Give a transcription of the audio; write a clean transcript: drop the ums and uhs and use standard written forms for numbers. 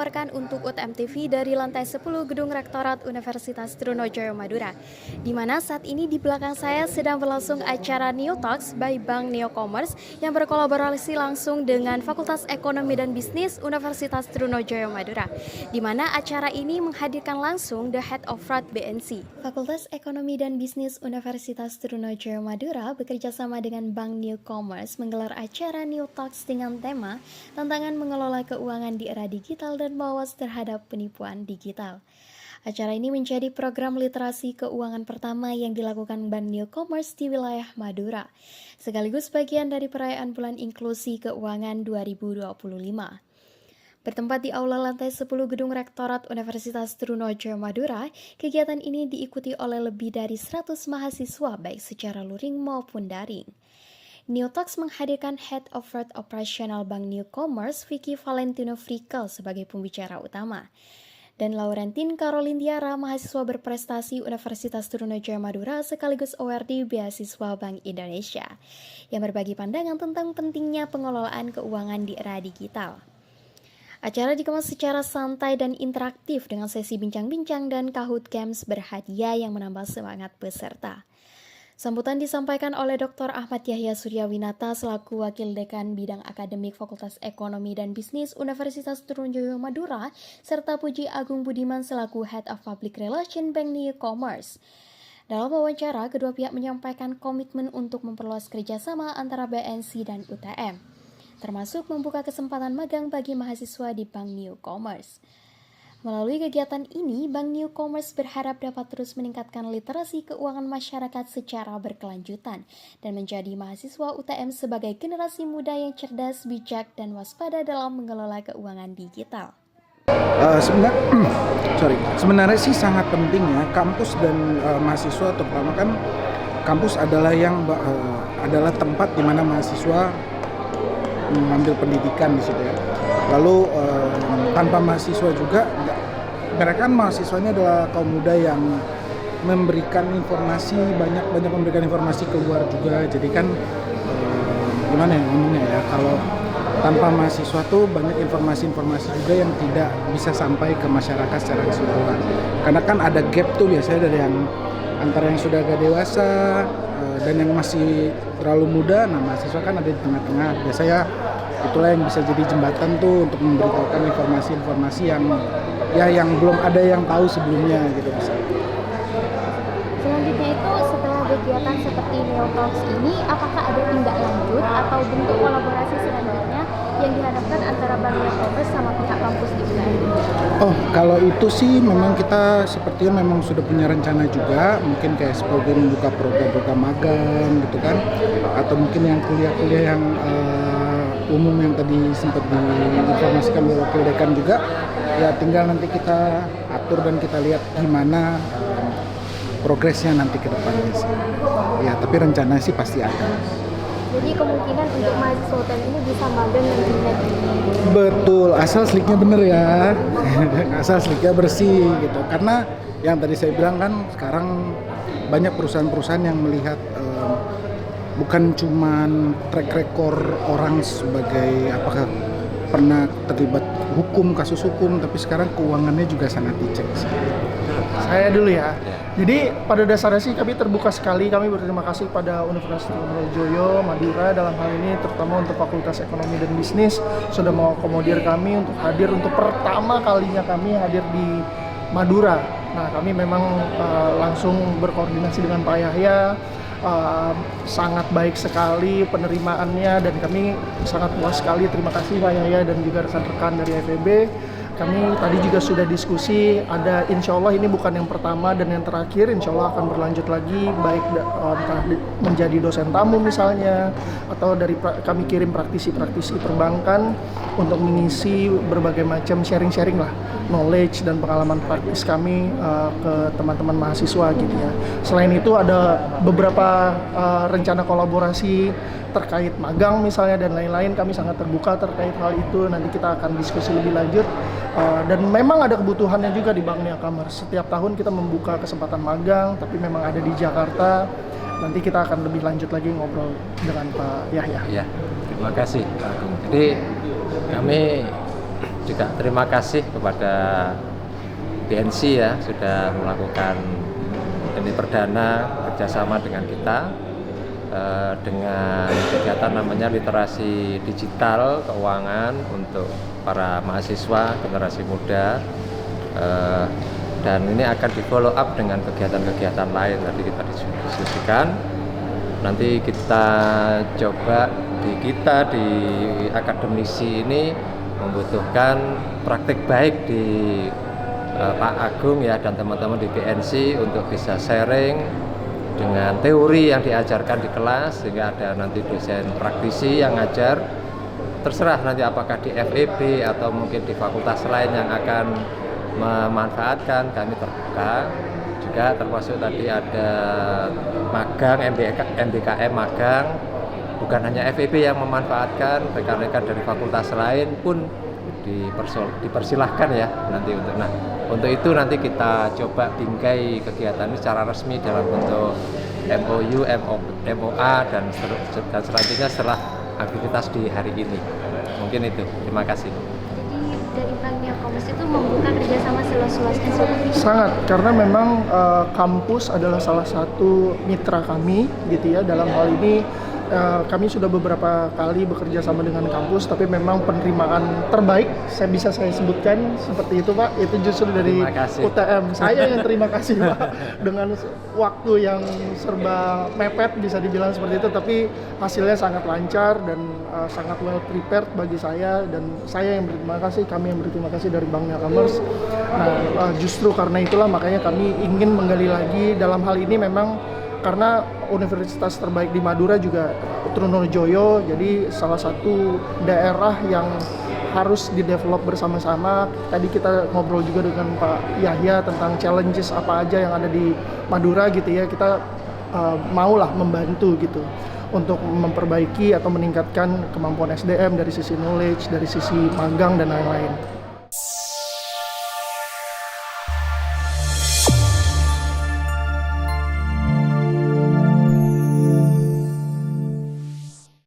melaporkan untuk UTM-TV dari lantai 10 Gedung Rektorat Universitas Trunojoyo Madura, di mana saat ini di belakang saya sedang berlangsung acara Neo Talks by Bank Neo Commerce yang berkolaborasi langsung dengan Fakultas Ekonomi dan Bisnis Universitas Trunojoyo Madura, di mana acara ini menghadirkan langsung the Head of Fraud BNC. Fakultas Ekonomi dan Bisnis Universitas Trunojoyo Madura bekerja sama dengan Bank Neo Commerce menggelar acara Neo Talks dengan tema tantangan mengelola keuangan di era digital dan mawas terhadap penipuan digital. Acara ini menjadi program literasi keuangan pertama yang dilakukan Bank Neo Commerce di wilayah Madura, sekaligus bagian dari perayaan Bulan Inklusi Keuangan 2025. Bertempat di aula lantai 10 Gedung Rektorat Universitas Trunojoyo Madura, kegiatan ini diikuti oleh lebih dari 100 mahasiswa baik secara luring maupun daring. Neo Talks menghadirkan Head of Fraud Operational Bank Neo Commerce, Vicky Valentino Frikel sebagai pembicara utama. Dan Laurentin Carolindiara, mahasiswa berprestasi Universitas Trunojoyo Madura sekaligus awardee beasiswa Bank Indonesia, yang berbagi pandangan tentang pentingnya pengelolaan keuangan di era digital. Acara dikemas secara santai dan interaktif dengan sesi bincang-bincang dan Kahoot Games berhadiah yang menambah semangat peserta. Sambutan disampaikan oleh Dr. Ahmad Yahya Suryawinata selaku Wakil Dekan Bidang Akademik Fakultas Ekonomi dan Bisnis Universitas Trunojoyo Madura, serta Puji Agung Budiman selaku Head of Public Relations Bank Neo Commerce. Dalam wawancara, kedua pihak menyampaikan komitmen untuk memperluas kerjasama antara BNC dan UTM, termasuk membuka kesempatan magang bagi mahasiswa di Bank Neo Commerce. Melalui kegiatan ini, Bank Neo Commerce berharap dapat terus meningkatkan literasi keuangan masyarakat secara berkelanjutan dan menjadi mahasiswa UTM sebagai generasi muda yang cerdas, bijak, dan waspada dalam mengelola keuangan digital. Sebenarnya sih sangat penting ya, kampus dan mahasiswa, terutama kan kampus adalah adalah tempat di mana mahasiswa mengambil pendidikan di situ ya. Lalu tanpa mahasiswa juga, mereka kan mahasiswanya adalah kaum muda yang memberikan informasi, banyak memberikan informasi keluar juga. Jadi kan gimana ya ngomongnya ya, kalau tanpa mahasiswa tuh banyak informasi-informasi juga yang tidak bisa sampai ke masyarakat secara keseluruhan. Karena kan ada gap tuh biasanya dari yang antara yang sudah agak dewasa dan yang masih terlalu muda. Nah, mahasiswa kan ada di tengah-tengah. Biasanya itulah yang bisa jadi jembatan tuh untuk memberitahukan informasi-informasi yang belum ada yang tahu sebelumnya gitu bisa. Selanjutnya itu setelah kegiatan seperti Neo Talks ini, apakah ada tindak lanjut atau bentuk kolaborasi selanjutnya yang diharapkan antara Bank Neo Commerce sama pihak kampus di UTM? Oh, kalau itu sih memang kita sepertinya memang sudah punya rencana juga, mungkin kayak sebagai membuka program-program magang gitu kan, atau mungkin yang kuliah-kuliah yang umum yang tadi sempat diinformasikan oleh Wakil Dekan juga, ya tinggal nanti kita atur dan kita lihat gimana progresnya nanti ke depannya sih. Ya, tapi rencana sih pasti ada. Jadi kemungkinan untuk mahasiswa UTM ini bisa magang nantinya di... Betul, asal slicknya bener ya. Asal slicknya bersih gitu. Karena yang tadi saya bilang kan sekarang banyak perusahaan-perusahaan yang melihat bukan cuman track record orang sebagai apakah pernah terlibat hukum, kasus hukum, tapi sekarang keuangannya juga sangat dicek. Saya dulu ya. Jadi pada dasarnya sih kami terbuka sekali, kami berterima kasih pada Universitas Trunojoyo Madura dalam hal ini, terutama untuk Fakultas Ekonomi dan Bisnis sudah mengakomodir kami untuk hadir untuk pertama kalinya kami hadir di Madura. Nah, kami memang langsung berkoordinasi dengan Pak Yahya. Sangat baik sekali penerimaannya dan kami sangat puas sekali. Terima kasih Pak Yahya dan juga rekan-rekan dari FEB. Kami tadi juga sudah diskusi, ada insya Allah ini bukan yang pertama dan yang terakhir, insya Allah akan berlanjut lagi, baik entah menjadi dosen tamu misalnya, atau dari kami kirim praktisi-praktisi perbankan untuk mengisi berbagai macam sharing-sharing lah, knowledge dan pengalaman praktis kami ke teman-teman mahasiswa gitu ya. Selain itu ada beberapa rencana kolaborasi terkait magang misalnya dan lain-lain, kami sangat terbuka terkait hal itu, nanti kita akan diskusi lebih lanjut. Dan memang ada kebutuhannya juga di Bank Neo Commerce. Setiap tahun kita membuka kesempatan magang, tapi memang ada di Jakarta. Nanti kita akan lebih lanjut lagi ngobrol dengan Pak Yahya. Ya, terima kasih Pak Agung. Jadi kami juga terima kasih kepada BNC ya sudah melakukan ini perdana kerjasama dengan kita dengan kegiatan namanya literasi digital keuangan untuk para mahasiswa generasi muda, dan ini akan di follow up dengan kegiatan-kegiatan lain. Tadi kita diskusikan, nanti kita coba di akademisi ini membutuhkan praktik baik di Pak Agung ya dan teman-teman di BNC untuk bisa sharing dengan teori yang diajarkan di kelas, sehingga ada nanti dosen praktisi yang ngajar. Terserah nanti apakah di FEB atau mungkin di fakultas lain yang akan memanfaatkan, kami terbuka juga, termasuk tadi ada magang, MBKM magang, bukan hanya FEB yang memanfaatkan, rekan-rekan dari fakultas lain pun dipersilahkan ya nanti untuk itu nanti kita coba bingkai kegiatan ini secara resmi dalam bentuk MOU, MOA dan selanjutnya setelah aktivitas di hari ini. Mungkin itu. Terima kasih. Jadi dari Bank Neocommerce itu membuka kerjasama seluas-luasnya seperti itu? Sangat, karena memang kampus adalah salah satu mitra kami gitu ya. Dalam hal ini kami sudah beberapa kali bekerja sama dengan kampus, tapi memang penerimaan terbaik saya sebutkan seperti itu Pak, itu justru dari UTM. Saya yang terima kasih Pak, dengan waktu yang serba mepet bisa dibilang seperti itu, tapi hasilnya sangat lancar dan sangat well prepared bagi saya, dan saya yang berterima kasih, kami yang berterima kasih dari Bank Neocommerce. Nah justru karena itulah makanya kami ingin menggali lagi dalam hal ini, memang karena universitas terbaik di Madura juga Trunojoyo, jadi salah satu daerah yang harus didevelop bersama-sama. Tadi kita ngobrol juga dengan Pak Yahya tentang challenges apa aja yang ada di Madura gitu ya, kita maulah membantu gitu untuk memperbaiki atau meningkatkan kemampuan SDM dari sisi knowledge, dari sisi magang dan lain-lain.